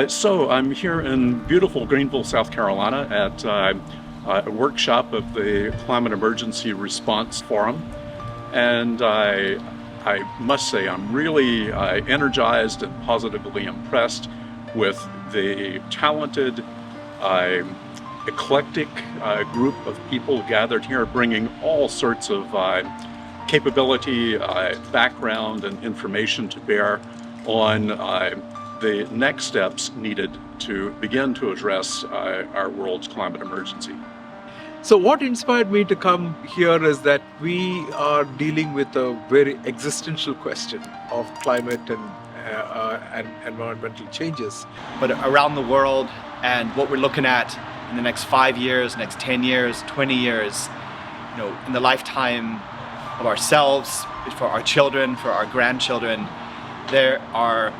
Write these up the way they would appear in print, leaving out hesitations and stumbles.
So I'm here in beautiful Greenville, South Carolina at a workshop of the Climate Emergency Response Forum. And I must say I'm really energized and positively impressed with the talented, eclectic group of people gathered here, bringing all sorts of capability, background, and information to bear on the next steps needed to begin to address our world's climate emergency. So what inspired me to come here is that we are dealing with a very existential question of climate and environmental changes. But around the world, and what we're looking at in the next 5 years, next 10 years, 20 years, in the lifetime of ourselves, for our children, for our grandchildren, there are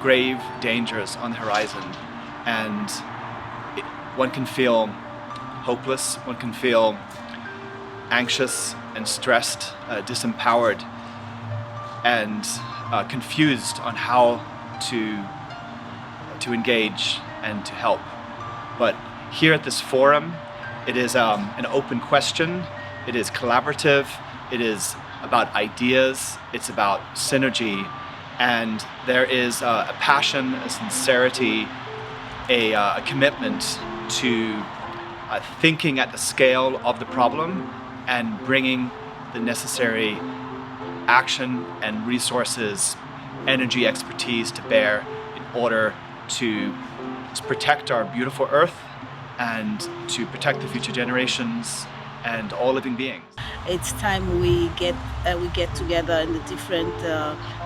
grave dangers on the horizon, and one can feel hopeless, one can feel anxious and stressed, disempowered, and confused on how to engage and to help. But here at this forum, it is an open question, it is collaborative, it is about ideas, it's about synergy, and there is a passion, a sincerity, a commitment to thinking at the scale of the problem and bringing the necessary action and resources, energy, expertise to bear in order to protect our beautiful Earth and to protect the future generations and all living beings. It's time we get together in the different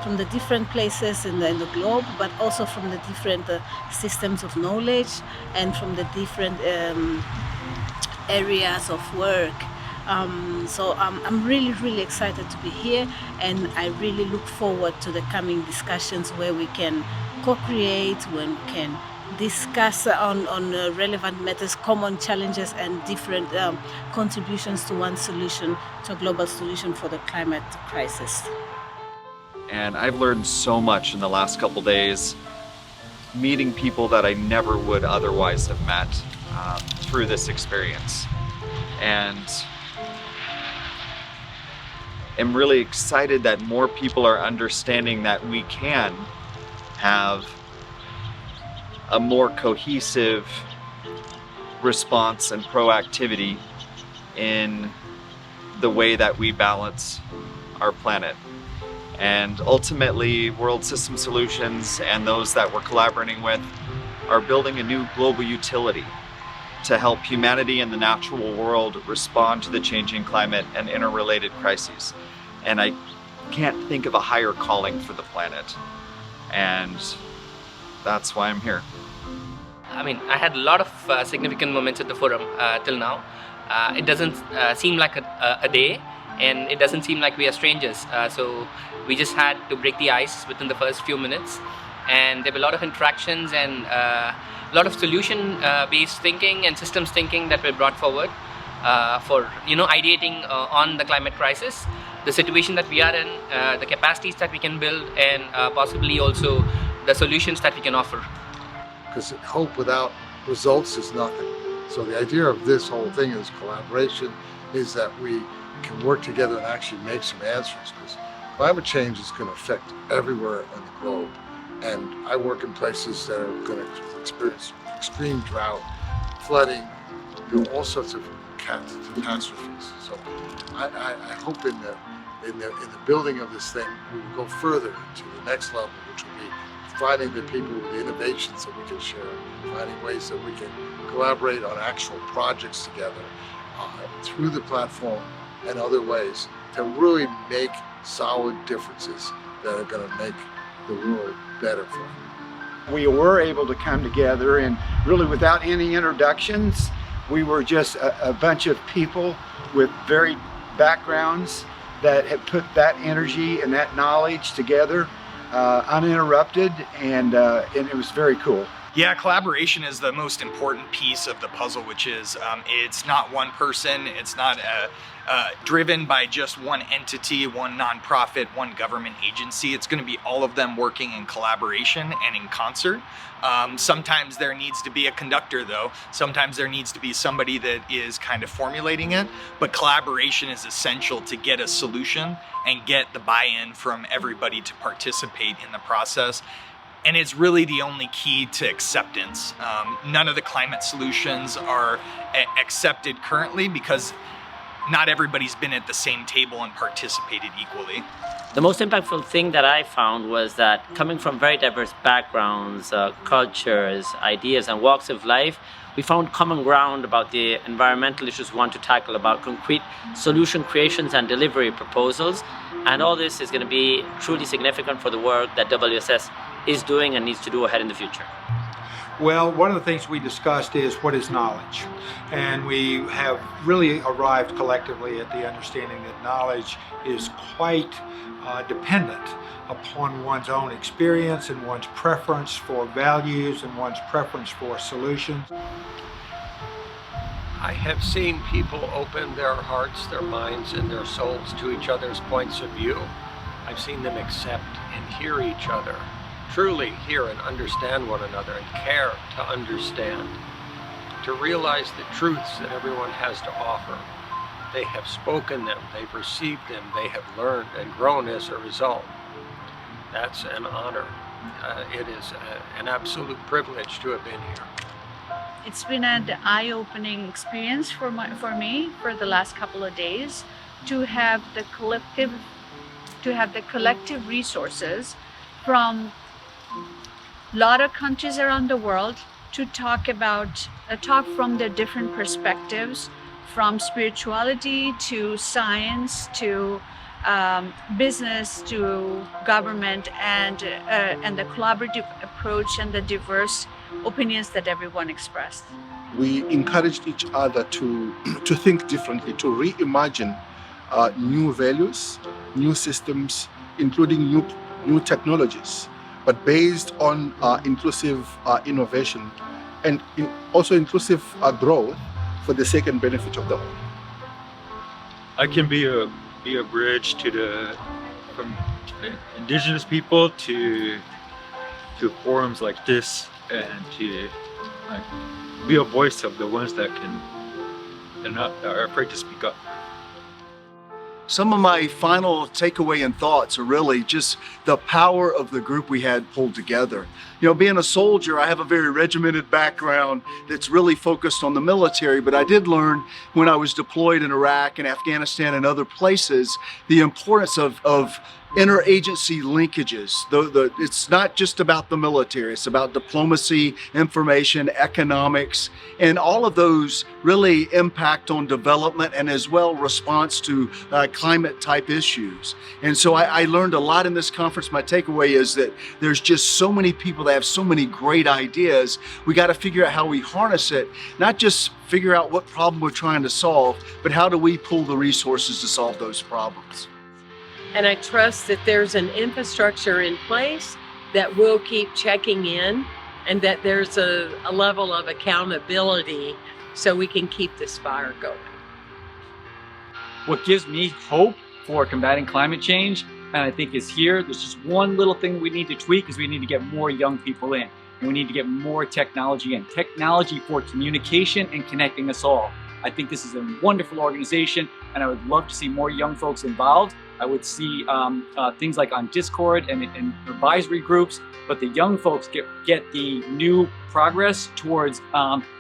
from the different places in the globe, but also from the different systems of knowledge and from the different areas of work. So I'm really excited to be here, and I really look forward to the coming discussions where we can co-create, when we can discuss on relevant matters, common challenges, and different contributions to one solution, to a global solution for the climate crisis. And I've learned so much in the last couple days, meeting people that I never would otherwise have met through this experience. And I'm really excited that more people are understanding that we can have a more cohesive response and proactivity in the way that we balance our planet. And ultimately, World System Solutions and those that we're collaborating with are building a new global utility to help humanity and the natural world respond to the changing climate and interrelated crises. And I can't think of a higher calling for the planet. And that's why I'm here. I mean, I had a lot of significant moments at the forum till now. It doesn't seem like a day, and it doesn't seem like we are strangers. So we just had to break the ice within the first few minutes, and there were a lot of interactions and a lot of solution-based thinking and systems thinking that were brought forward for ideating on the climate crisis, the situation that we are in, the capacities that we can build, and possibly also the solutions that we can offer. Because hope without results is nothing. So the idea of this whole thing is collaboration, is that we can work together and actually make some answers, because climate change is going to affect everywhere on the globe. And I work in places that are going to experience extreme drought, flooding, all sorts of catastrophes. So I hope in the building of this thing, we will go further to the next level, which will be finding the people with the innovations that we can share, finding ways that we can collaborate on actual projects together through the platform and other ways to really make solid differences that are going to make the world better for them. We were able to come together, and really without any introductions, we were just a bunch of people with varied backgrounds that had put that energy and that knowledge together uninterrupted, and it was very cool. Yeah, collaboration is the most important piece of the puzzle, which is it's not one person, it's not driven by just one entity, one nonprofit, one government agency. It's going to be all of them working in collaboration and in concert. Sometimes there needs to be a conductor though. Sometimes there needs to be somebody that is kind of formulating it, but collaboration is essential to get a solution and get the buy-in from everybody to participate in the process. And it's really the only key to acceptance. None of the climate solutions are accepted currently because not everybody's been at the same table and participated equally. The most impactful thing that I found was that coming from very diverse backgrounds, cultures, ideas, and walks of life, we found common ground about the environmental issues we want to tackle, about concrete solution creations and delivery proposals. And all this is going to be truly significant for the work that WSS is doing and needs to do ahead in the future. Well, one of the things we discussed is what is knowledge. And we have really arrived collectively at the understanding that knowledge is quite dependent upon one's own experience and one's preference for values and one's preference for solutions. I have seen people open their hearts, their minds, and their souls to each other's points of view. I've seen them accept and hear each other, truly hear and understand one another and care to understand, to realize the truths that everyone has to offer. They have spoken them, they've received them, they have learned and grown as a result. That's an honor. It is an absolute privilege to have been here. It's been an eye-opening experience for me for the last couple of days to have the collective resources from a lot of countries around the world to talk from their different perspectives, from spirituality to science to business to government, and the collaborative approach and the diverse opinions that everyone expressed. We encouraged each other to think differently, to reimagine new values, new systems, including new technologies, but based on inclusive innovation and also inclusive growth for the sake and benefit of the whole. I can be a bridge from indigenous people to forums like this, and to be a voice of the ones that are afraid to speak up. Some of my final takeaway and thoughts are really just the power of the group we had pulled together. You know, being a soldier, I have a very regimented background that's really focused on the military, but I did learn when I was deployed in Iraq and Afghanistan and other places, the importance of interagency linkages. It's not just about the military, it's about diplomacy, information, economics, and all of those really impact on development and as well response to climate type issues. And so I learned a lot in this conference. My takeaway is that there's just so many people that have so many great ideas. We got to figure out how we harness it, not just figure out what problem we're trying to solve, but how do we pull the resources to solve those problems. And I trust that there's an infrastructure in place that will keep checking in, and that there's a level of accountability so we can keep this fire going. What gives me hope for combating climate change, and I think is here, there's just one little thing we need to tweak, is we need to get more young people in. And we need to get more technology in. Technology for communication and connecting us all. I think this is a wonderful organization, and I would love to see more young folks involved. I would see things like on Discord and advisory groups, but the young folks get the new progress towards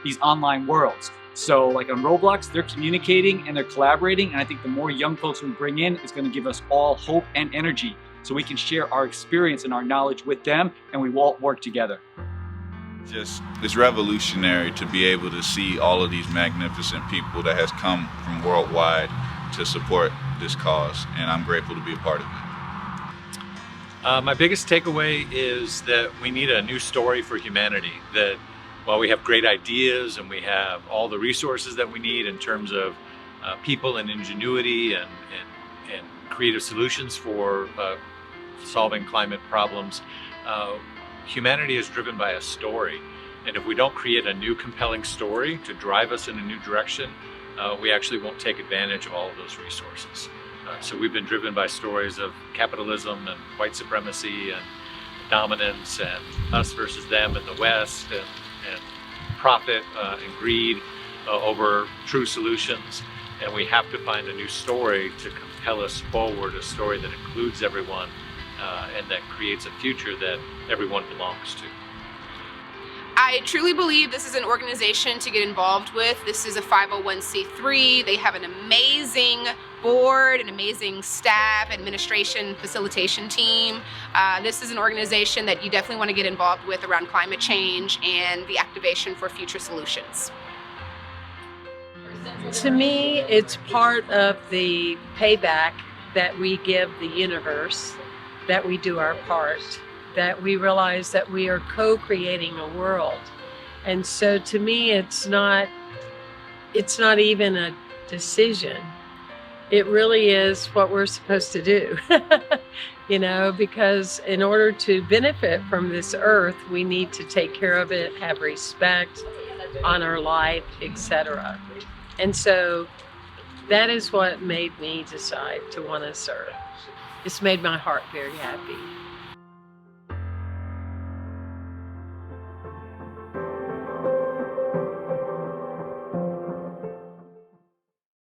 these online worlds. So like on Roblox, they're communicating and they're collaborating, and I think the more young folks we bring in is going to give us all hope and energy so we can share our experience and our knowledge with them, and we all work together. It's revolutionary to be able to see all of these magnificent people that has come from worldwide to support this cause, and I'm grateful to be a part of it. My biggest takeaway is that we need a new story for humanity, that while we have great ideas and we have all the resources that we need in terms of people and ingenuity and creative solutions for solving climate problems, humanity is driven by a story. And if we don't create a new compelling story to drive us in a new direction, we actually won't take advantage of all of those resources. So we've been driven by stories of capitalism and white supremacy and dominance and us versus them in the West, and profit and greed over true solutions. And we have to find a new story to compel us forward, a story that includes everyone and that creates a future that everyone belongs to. I truly believe this is an organization to get involved with. This is a 501c3. They have an amazing board, an amazing staff, administration, facilitation team. This is an organization that you definitely want to get involved with around climate change and the activation for future solutions. To me, it's part of the payback that we give the universe, that we do our part, that we realize that we are co-creating a world. And so to me, it's not even a decision. It really is what we're supposed to do, because in order to benefit from this earth, we need to take care of it, have respect, honor life, etc. And so that is what made me decide to want to serve. It's made my heart very happy.